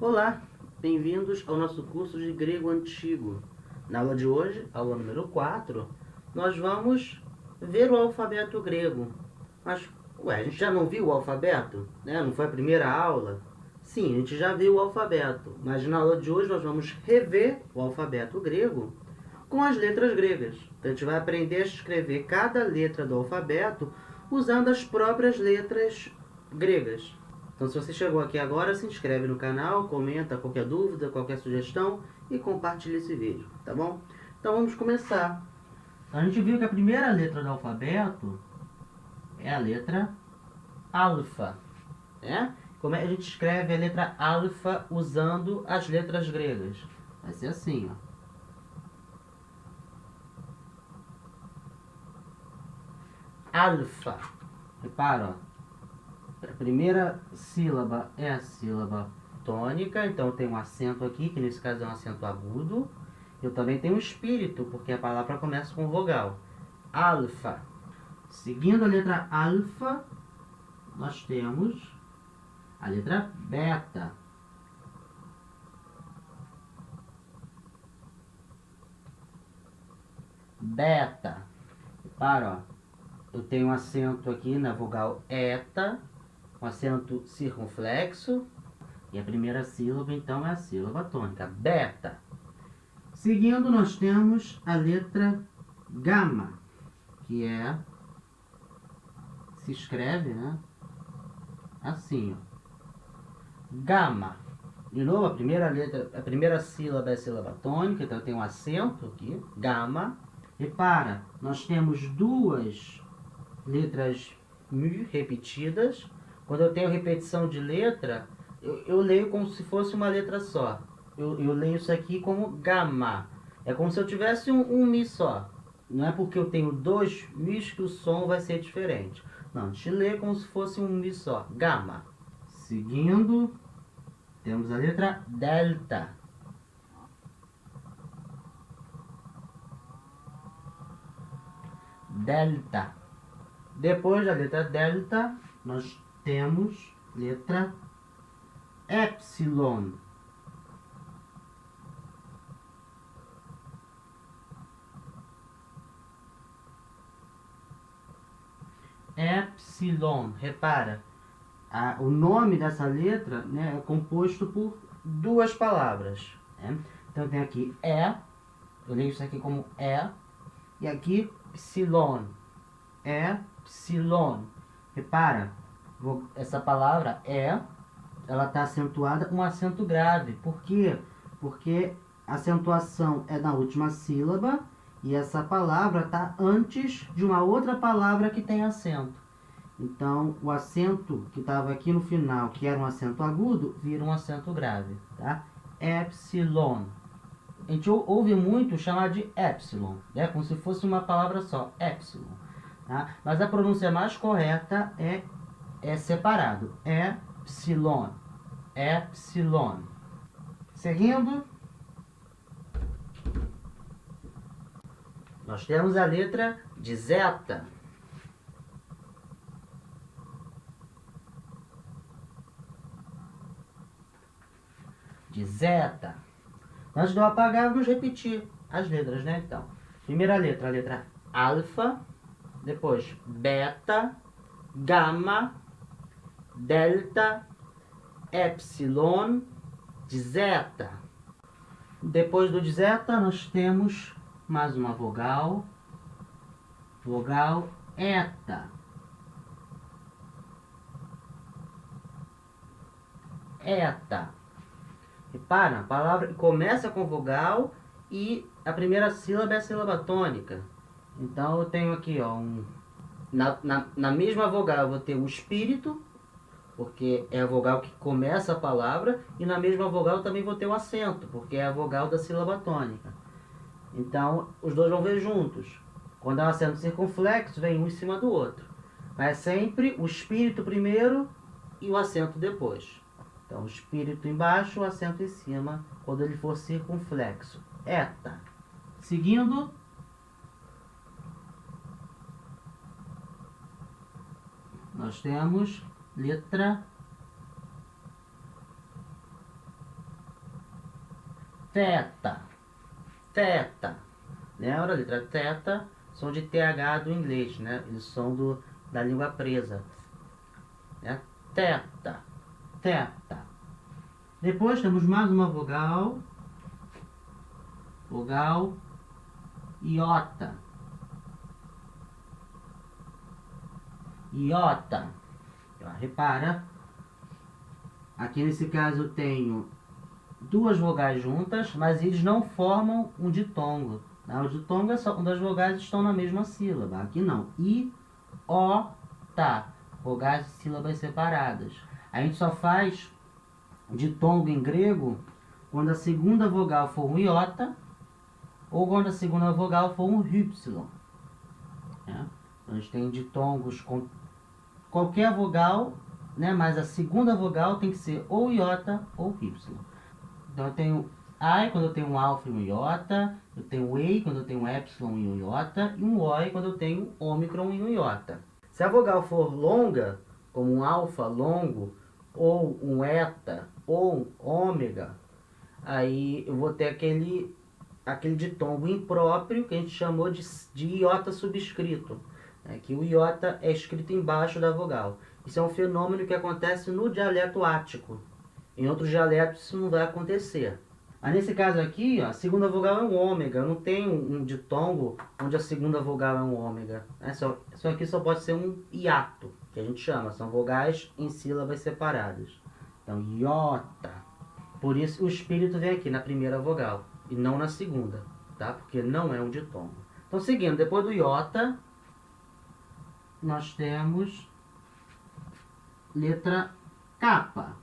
Olá, bem-vindos ao nosso curso de grego antigo. Na aula de hoje, aula número 4, nós vamos ver o alfabeto grego. Mas, a gente já não viu o alfabeto? Né? Não foi a primeira aula? Sim, a gente já viu o alfabeto, mas na aula de hoje nós vamos rever o alfabeto grego com as letras gregas. Então, a gente vai aprender a escrever cada letra do alfabeto usando as próprias letras gregas. Então, se você chegou aqui agora, se inscreve no canal, comenta qualquer dúvida, qualquer sugestão e compartilha esse vídeo, tá bom? Então, vamos começar. A gente viu que a primeira letra do alfabeto é a letra alfa, né? Como é que a gente escreve a letra alfa usando as letras gregas? Vai ser assim, ó. Alfa. Repara, ó. A primeira sílaba é a sílaba tônica, então tem um acento aqui, que nesse caso é um acento agudo. Eu também tenho um espírito, porque a palavra começa com vogal. Alfa. Seguindo a letra alfa, nós temos a letra beta. Beta. Repara, ó. Eu tenho um acento aqui na vogal eta, um acento circunflexo. E a primeira sílaba, então, é a sílaba tônica. Beta. Seguindo, nós temos a letra gama, que se escreve, né, assim, ó. Gama. De novo, a primeira sílaba é a sílaba tônica, então tem um acento aqui, gama. Repara, nós temos duas letras mu repetidas. Quando eu tenho repetição de letra, eu leio como se fosse uma letra só. Eu leio isso aqui como gama. É como se eu tivesse um mi só. Não é porque eu tenho dois mis que o som vai ser diferente. Não, a gente lê como se fosse um mi só. Gama. Seguindo, temos a letra delta. Delta. Depois da letra delta, nós temos letra epsilon. Epsilon. Repara, o nome dessa letra, né, é composto por duas palavras. Né? Então tem aqui eu leio isso aqui como e aqui psilon. Epsilon. Repara, essa palavra ela está acentuada um acento grave. Por quê? Porque a acentuação é na última sílaba e essa palavra está antes de uma outra palavra que tem acento. Então, o acento que estava aqui no final, que era um acento agudo, vira um acento grave, tá? Epsilon. A gente ouve muito chamar de epsilon, né? Como se fosse uma palavra só, epsilon. Tá? Mas a pronúncia mais correta é separado, epsilon. Epsilon. Seguindo, nós temos a letra de zeta. De zeta. Antes de eu apagar, vamos repetir as letras, né? Então, primeira letra, a letra alfa, depois beta, gama, delta, epsilon, de zeta. Depois do de zeta, nós temos mais uma vogal, vogal eta. Eta. Repara, a palavra começa com vogal e a primeira sílaba é a sílaba tônica. Então eu tenho aqui, ó, na mesma vogal eu vou ter o espírito, porque é a vogal que começa a palavra, e na mesma vogal eu também vou ter o acento, porque é a vogal da sílaba tônica. Então os dois vão vir juntos. Quando é um acento circunflexo, vem um em cima do outro. Mas é sempre o espírito primeiro e o acento depois. Então, o espírito embaixo, o acento em cima, quando ele for circunflexo. Eta. Seguindo, nós temos letra Teta. Teta. Lembra? A letra teta, som de TH do inglês, né? Eles são da língua presa. Né? Teta. Teta. Depois temos mais uma vogal. Vogal iota. Iota. Repara. Aqui nesse caso eu tenho duas vogais juntas, mas eles não formam um ditongo. O ditongo é só quando as vogais estão na mesma sílaba. Aqui não. I, O, tá. Vogais e sílabas separadas. A gente só faz ditongo em grego quando a segunda vogal for um iota ou quando a segunda vogal for um y. Né? A gente tem ditongos com qualquer vogal, né? Mas a segunda vogal tem que ser ou iota ou y. Então eu tenho I quando eu tenho um alfa e um iota, eu tenho E quando eu tenho um epsilon e um iota, e um Oi quando eu tenho um ômicron e um iota. Se a vogal for longa, como um alfa longo, ou um eta, ou um ômega, aí eu vou ter aquele ditongo impróprio que a gente chamou de iota subscrito. Que o iota é escrito embaixo da vogal. Isso é um fenômeno que acontece no dialeto ático. Em outros dialetos isso não vai acontecer. Mas nesse caso aqui, ó, a segunda vogal é um ômega. Eu não tenho um ditongo onde a segunda vogal é um ômega. Isso aqui só pode ser um hiato, que a gente chama. São vogais em sílabas separadas. Então, iota. Por isso o espírito vem aqui na primeira vogal e não na segunda, tá? Porque não é um ditongo. Então, seguindo, depois do iota, nós temos letra capa.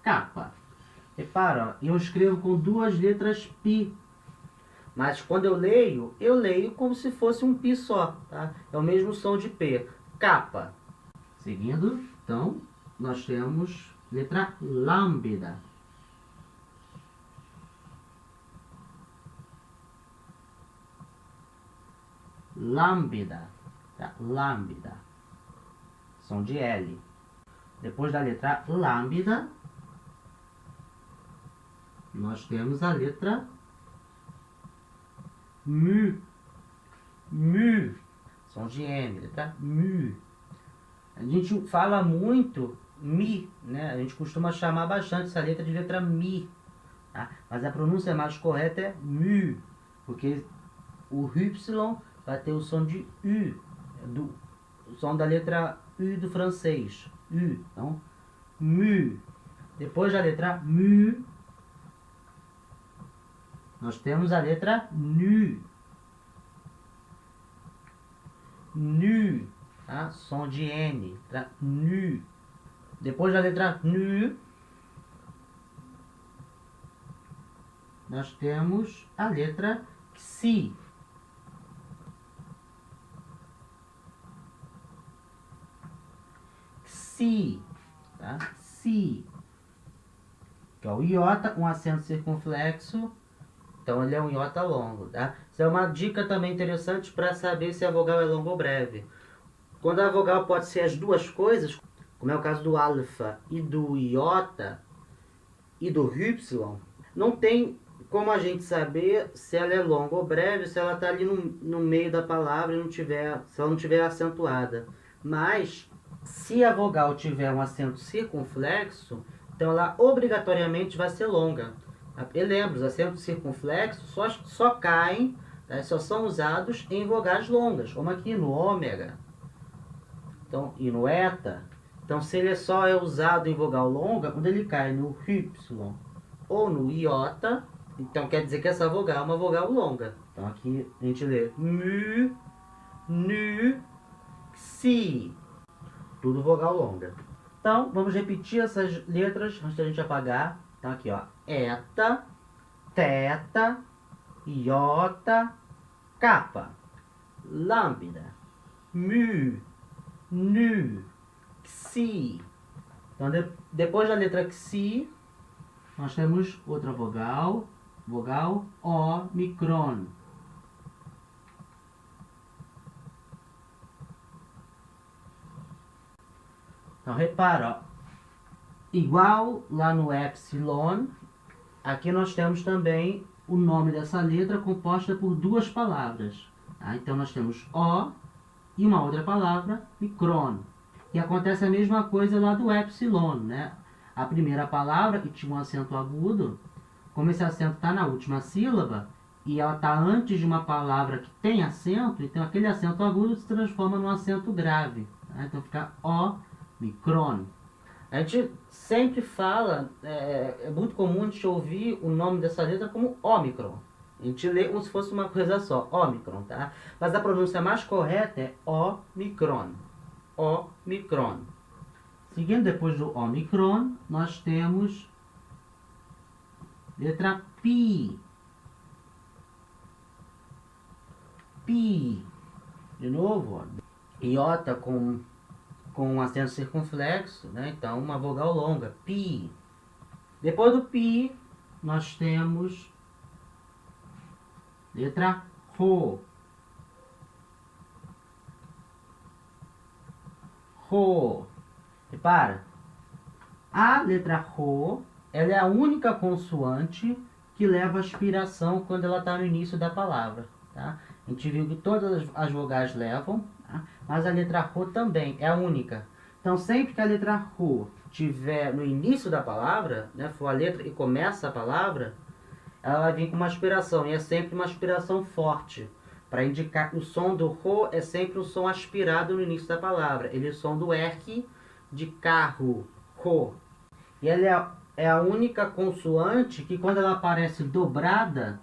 Capa. Repara, eu escrevo com duas letras pi. Mas quando eu leio como se fosse um pi só, tá? É o mesmo som de P. Capa. Seguindo, então, nós temos letra lambda. Lambda. Tá? Lambda. Som de L. Depois da letra lambda, nós temos a letra mu. Mu. Som de M, letra mu. A gente fala muito mi, né? A gente costuma chamar bastante essa letra de letra mi. Tá? Mas a pronúncia mais correta é mu, porque o Y vai ter o som de U, o som da letra U do francês. U. Então, mu. Depois da letra mu, nós temos a letra nu. Nu. Tá? Som de N. Letra nu. Depois da letra nu, nós temos a letra xi. Xi. Tá? Xi. Que é o iota com acento circunflexo. Então ele é um iota longo, tá? Isso é uma dica também interessante para saber se a vogal é longa ou breve. Quando a vogal pode ser as duas coisas, como é o caso do alfa e do iota e do y, não tem como a gente saber se ela é longa ou breve, se ela está ali no meio da palavra e se ela não tiver acentuada. Mas se a vogal tiver um acento circunflexo, então ela obrigatoriamente vai ser longa. E lembra, os acentos circunflexos só caem, tá? Só são usados em vogais longas, como aqui no ômega, então, e no eta. Então, se ele só é usado em vogal longa, quando ele cai no y ou no iota, então quer dizer que essa vogal é uma vogal longa. Então, aqui a gente lê mu, nu, xi. Tudo vogal longa. Então, vamos repetir essas letras antes da gente apagar. Então, aqui, ó. Eta, teta, iota, capa, lambda, mu, nu, xi. Então, depois da letra xi, nós temos outra vogal, vogal ômicron. Então, repara, ó. Igual lá no epsilon, aqui nós temos também o nome dessa letra composta por duas palavras. Tá? Então nós temos O e uma outra palavra, micron. E acontece a mesma coisa lá do epsilon, né? A primeira palavra, que tinha um acento agudo, como esse acento está na última sílaba, e ela está antes de uma palavra que tem acento, então aquele acento agudo se transforma num acento grave. Tá? Então fica O, micron. A gente sempre fala, é muito comum a gente ouvir o nome dessa letra como Ômicron. A gente lê como se fosse uma coisa só, Ômicron, tá? Mas a pronúncia mais correta é Omicron. Omicron. Seguindo depois do Omicron, nós temos letra Pi. Pi. De novo, ó. Iota com um acento circunflexo, né? Então uma vogal longa, pi. Depois do pi, nós temos letra Rho. Rho. Repara, a letra Rho, ela é a única consoante que leva aspiração quando ela está no início da palavra, tá? A gente viu que todas as vogais levam, tá? Mas a letra Rho também é a única. Então, sempre que a letra Rho estiver no início da palavra, né, for a letra e começa a palavra, ela vai vir com uma aspiração, e é sempre uma aspiração forte, para indicar que o som do Rho é sempre um som aspirado no início da palavra. Ele é o som do R de carro, Rho. E ela é a única consoante que, quando ela aparece dobrada,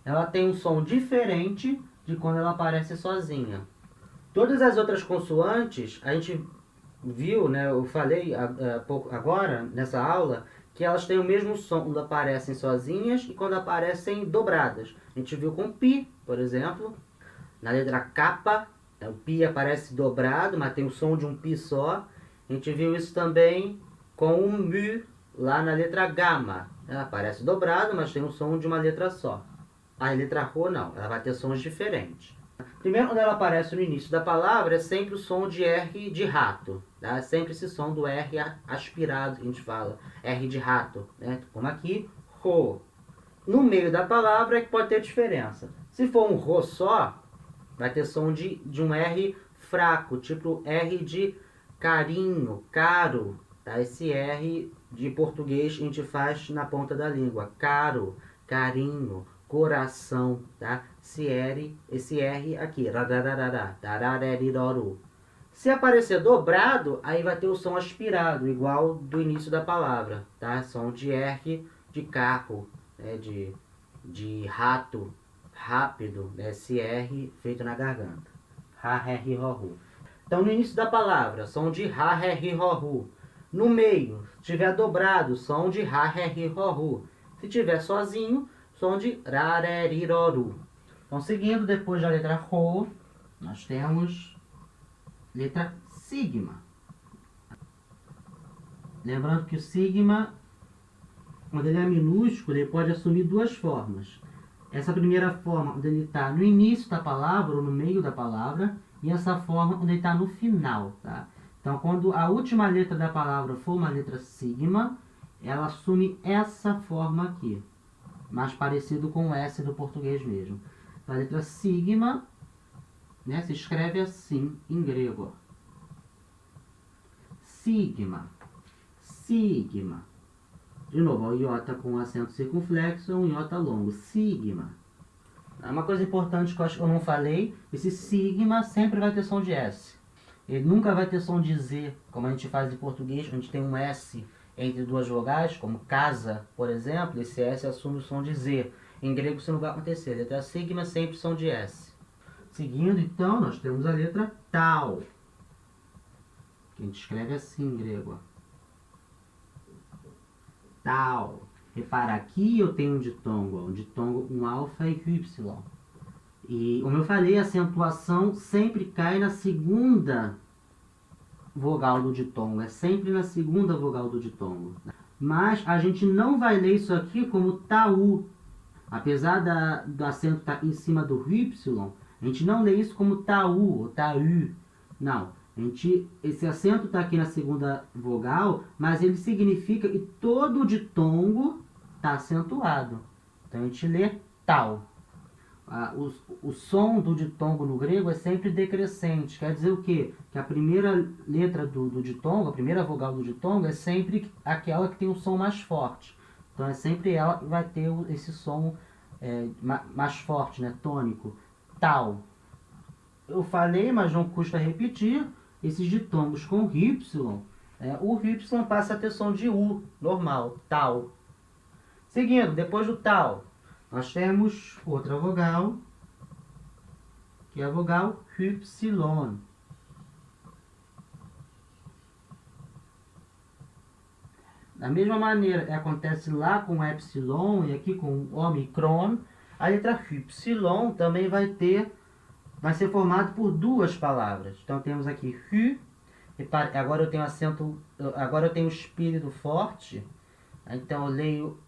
ela tem um som diferente de quando ela aparece sozinha. Todas as outras consoantes, a gente viu, né, eu falei agora, nessa aula, que elas têm o mesmo som quando aparecem sozinhas e quando aparecem dobradas. A gente viu com pi, por exemplo, na letra K, o pi aparece dobrado, mas tem o som de um pi só. A gente viu isso também com o mu, lá na letra gama. Aparece dobrado, mas tem o som de uma letra só. A letra Rho não, ela vai ter sons diferentes. Primeiro, quando ela aparece no início da palavra, é sempre o som de R de rato. Tá? É sempre esse som do R aspirado que a gente fala. R de rato. Né? Como aqui, Rho. No meio da palavra é que pode ter diferença. Se for um Rho só, vai ter som de um R fraco, tipo R de carinho, caro. Tá? Esse R de português a gente faz na ponta da língua. Caro, carinho, coração, tá? Esse R aqui, se aparecer dobrado, aí vai ter o som aspirado, igual do início da palavra, tá? Som de R de carro, né? de rato, rápido, né? Esse R feito na garganta. Ha, he, hi, ho, hu. Então, no início da palavra, som de ha, he, hi, ho, hu. No meio, se tiver dobrado, som de ha, he, hi, ho, hu. Se tiver sozinho, som de rareriroru. Então, seguindo depois da letra Rho, nós temos letra sigma. Lembrando que o sigma, quando ele é minúsculo, ele pode assumir duas formas. Essa primeira forma, quando ele está no início da palavra ou no meio da palavra, e essa forma, quando ele está no final. Tá? Então, quando a última letra da palavra for uma letra sigma, ela assume essa forma aqui. Mais parecido com o S do português mesmo. A letra sigma, né, se escreve assim em grego. Sigma. Sigma. De novo, o iota com acento circunflexo é um iota longo. Sigma. Uma coisa importante que eu acho que eu não falei, esse sigma sempre vai ter som de S. Ele nunca vai ter som de Z, como a gente faz em português, onde tem um S entre duas vogais, como casa, por exemplo, esse S assume o som de Z. Em grego isso não vai acontecer. A letra sigma sempre som de S. Seguindo, então, nós temos a letra tau, que a gente escreve assim em grego. Tau. Repara, aqui eu tenho um ditongo, um alfa e y. E, como eu falei, a acentuação sempre cai na segunda vogal do ditongo. É sempre na segunda vogal do ditongo. Mas a gente não vai ler isso aqui como tau. Apesar do acento estar em cima do y, a gente não lê isso como tau ou tau. Não. Esse acento está aqui na segunda vogal, mas ele significa que todo o ditongo está acentuado. Então a gente lê tal. O som do ditongo no grego é sempre decrescente. Quer dizer o quê? Que a primeira letra do ditongo, a primeira vogal do ditongo, é sempre aquela que tem o som mais forte. Então é sempre ela que vai ter esse som mais forte, né? Tônico. Tal. Eu falei, mas não custa repetir, esses ditongos com Y, o Y passa a ter som de U, normal, tal. Seguindo, depois do tal, nós temos outra vogal, que é a vogal Y. Da mesma maneira acontece lá com Epsilon e aqui com Omicron, a letra Y também vai ser formado por duas palavras. Então temos aqui Hu, repare, agora eu tenho acento, agora eu tenho espírito forte, então eu leio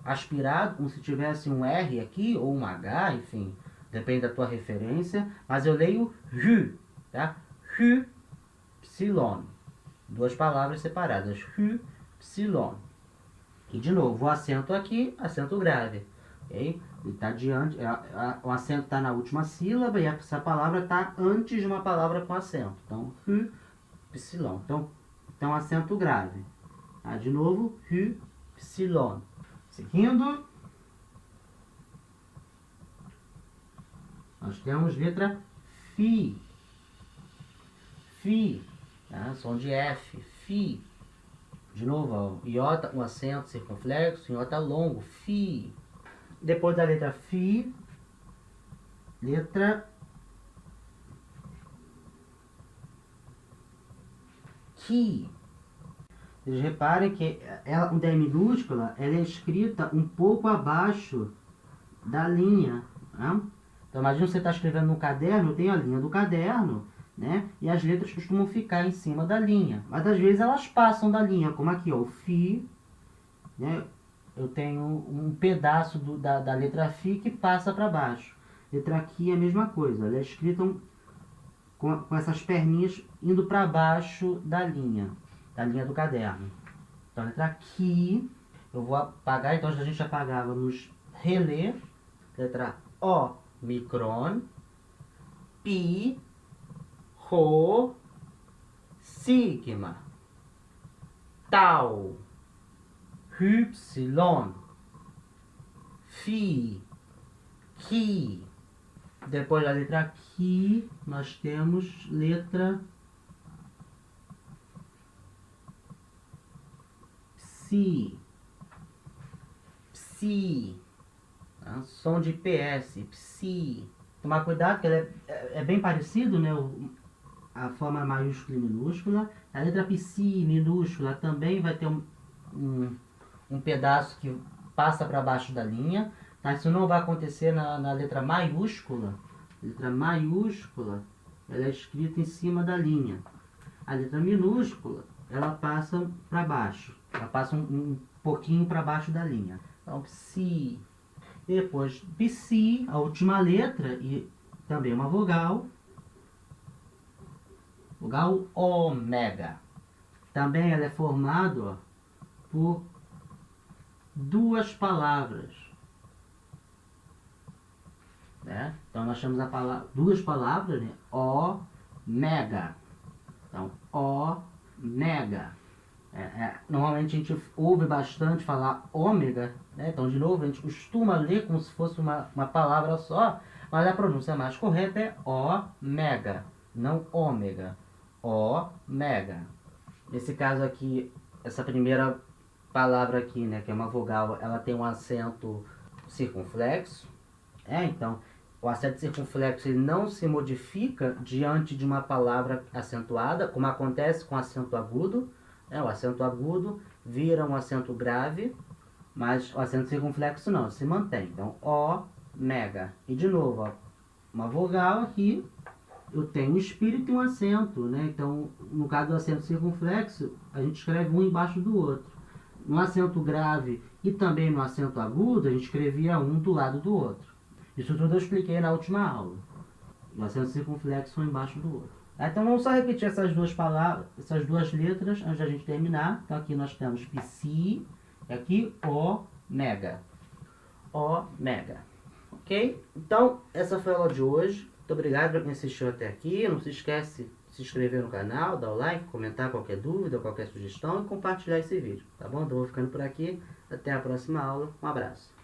aspirado, como se tivesse um R aqui, ou um H, enfim, depende da tua referência, mas eu leio Hu, tá? Hu, Psilon. Duas palavras separadas, Hu, Psilon. E de novo, o acento aqui, acento grave. Okay? Ele está diante, o acento está na última sílaba e essa palavra está antes de uma palavra com acento. Então, Hu, Psilon. Então acento grave. Tá? De novo, Hu, Psilon. Seguindo, nós temos letra Fi. Fi, tá? Som de F, Fi. De novo, ó, iota, um acento circunflexo, iota longo, Fi. Depois da letra Fi, letra Ki. Vocês reparem que ela, com D minúscula, ela é escrita um pouco abaixo da linha. Né? Então imagina você está escrevendo no caderno, eu tenho a linha do caderno, né? E as letras costumam ficar em cima da linha. Mas às vezes elas passam da linha, como aqui, ó, o Fi, né? Eu tenho um pedaço da letra Fi que passa para baixo. Letra Ki é a mesma coisa, ela é escrita com essas perninhas indo para baixo da linha do caderno. Então, a letra Ki, eu vou apagar, então a gente apagar, vamos reler. Letra O, micron, Pi, Rho, sigma, Tau, Y, Fi, Ki. Depois da letra Ki, nós temos letra Psi. Psi. Tá? Som de PS. Psi. Tomar cuidado que ela é bem parecido, né? A forma maiúscula e minúscula. A letra Psi minúscula também vai ter um pedaço que passa para baixo da linha. Tá? Isso não vai acontecer na letra maiúscula. Letra maiúscula, ela é escrita em cima da linha. A letra minúscula, ela passa para baixo. Ela passa um pouquinho para baixo da linha. Então, Psi. Depois, Psi, a última letra, e também uma vogal. Vogal ômega. Também ela é formada por duas palavras. Né? Então nós temos duas palavras, né? Ômega. Então, ômega. Normalmente a gente ouve bastante falar ômega, né? Então, de novo, a gente costuma ler como se fosse uma palavra só, mas a pronúncia mais correta é ômega, não ômega. Ômega. Nesse caso aqui, essa primeira palavra aqui, né, que é uma vogal, ela tem um acento circunflexo. Então, o acento circunflexo ele não se modifica diante de uma palavra acentuada, como acontece com acento agudo. O acento agudo vira um acento grave, mas o acento circunflexo não, se mantém. Então, ômega. E de novo, ó, uma vogal aqui, eu tenho um espírito e um acento, né? Então, no caso do acento circunflexo, a gente escreve um embaixo do outro. No acento grave e também no acento agudo, a gente escrevia um do lado do outro. Isso tudo eu expliquei na última aula. O acento circunflexo um embaixo do outro. Então vamos só repetir essas duas palavras, essas duas letras antes da gente terminar. Então aqui nós temos psi e aqui ômega. Ômega. Ok? Então essa foi a aula de hoje. Muito obrigado para quem assistiu até aqui. Não se esquece de se inscrever no canal, dar o like, comentar qualquer dúvida, qualquer sugestão e compartilhar esse vídeo. Tá bom? Então vou ficando por aqui. Até a próxima aula. Um abraço.